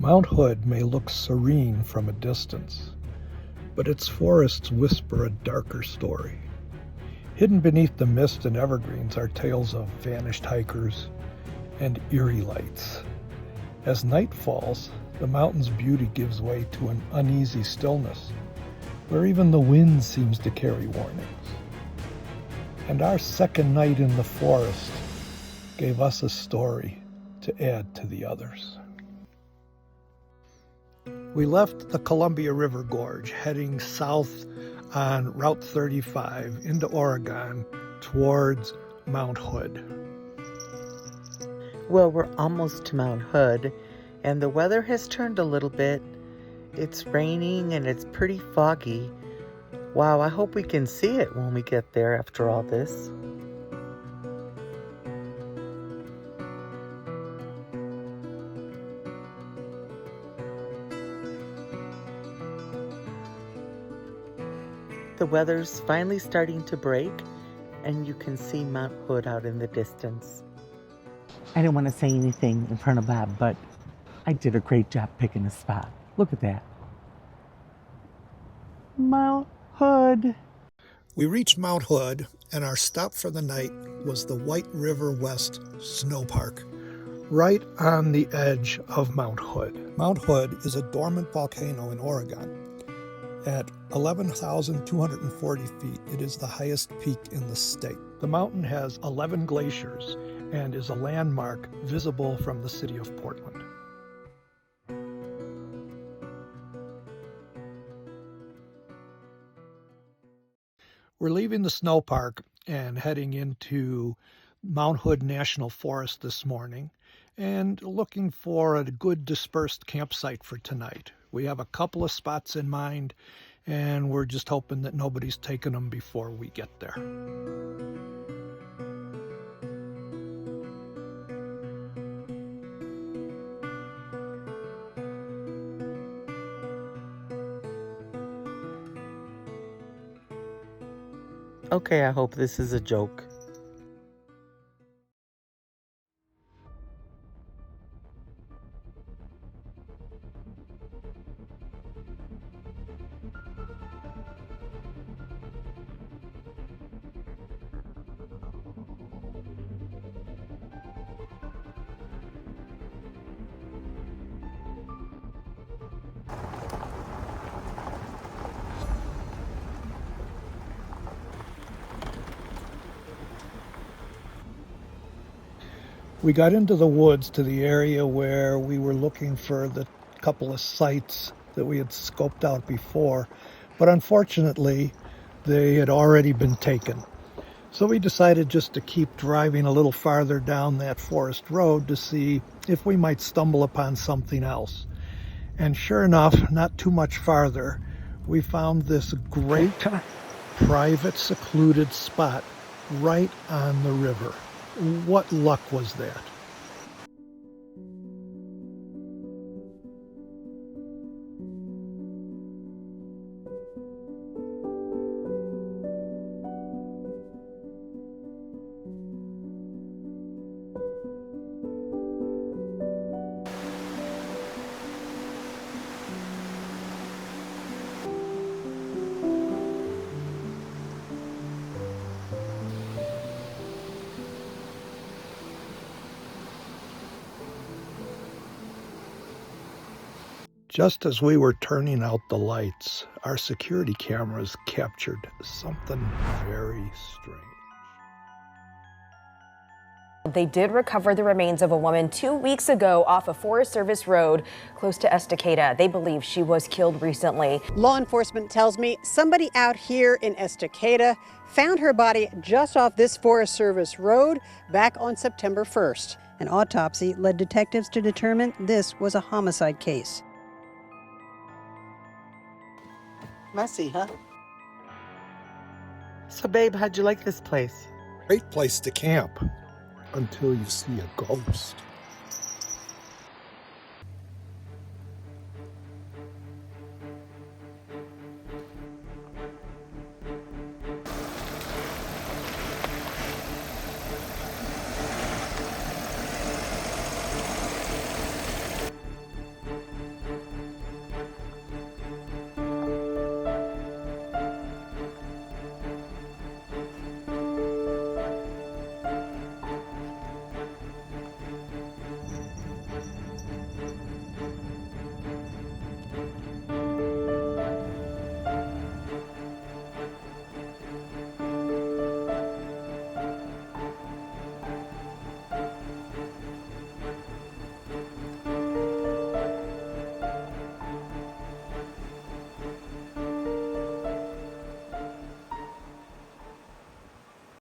Mount Hood may look serene from a distance, but its forests whisper a darker story. Hidden beneath the mist and evergreens are tales of vanished hikers and eerie lights. As night falls, the mountain's beauty gives way to an uneasy stillness, where even the wind seems to carry warnings. And our second night in the forest gave us a story to add to the others. We left the Columbia River Gorge, heading south on Route 35 into Oregon towards Mount Hood. Well, we're almost to Mount Hood, and the weather has turned a little bit. It's raining and it's pretty foggy. Wow, I hope we can see it when we get there after all this. The weather's finally starting to break, and you can see Mount Hood out in the distance. I didn't want to say anything in front of Bob, but I did a great job picking a spot. Look at that. Mount Hood. We reached Mount Hood, and our stop for the night was the White River West Snow Park, right on the edge of Mount Hood. Mount Hood is a dormant volcano in Oregon. At 11,240 feet, it is the highest peak in the state. The mountain has 11 glaciers and is a landmark visible from the city of Portland. We're leaving the snow park and heading into Mount Hood National Forest this morning and looking for a good dispersed campsite for tonight. We have a couple of spots in mind, and we're just hoping that nobody's taken them before we get there. Okay, I hope this is a joke. We got into the woods to the area where we were looking for the couple of sites that we had scoped out before, but unfortunately they had already been taken. So we decided just to keep driving a little farther down that forest road to see if we might stumble upon something else. And sure enough, not too much farther, we found this great private secluded spot right on the river. What luck was that? Just as we were turning out the lights, our security cameras captured something very strange. They did recover the remains of a woman 2 weeks ago off a Forest Service road close to Estacada. They believe she was killed recently. Law enforcement tells me somebody out here in Estacada found her body just off this Forest Service road back on September 1st. An autopsy led detectives to determine this was a homicide case. Messy, huh? So, babe, how'd you like this place? Great place to camp until you see a ghost.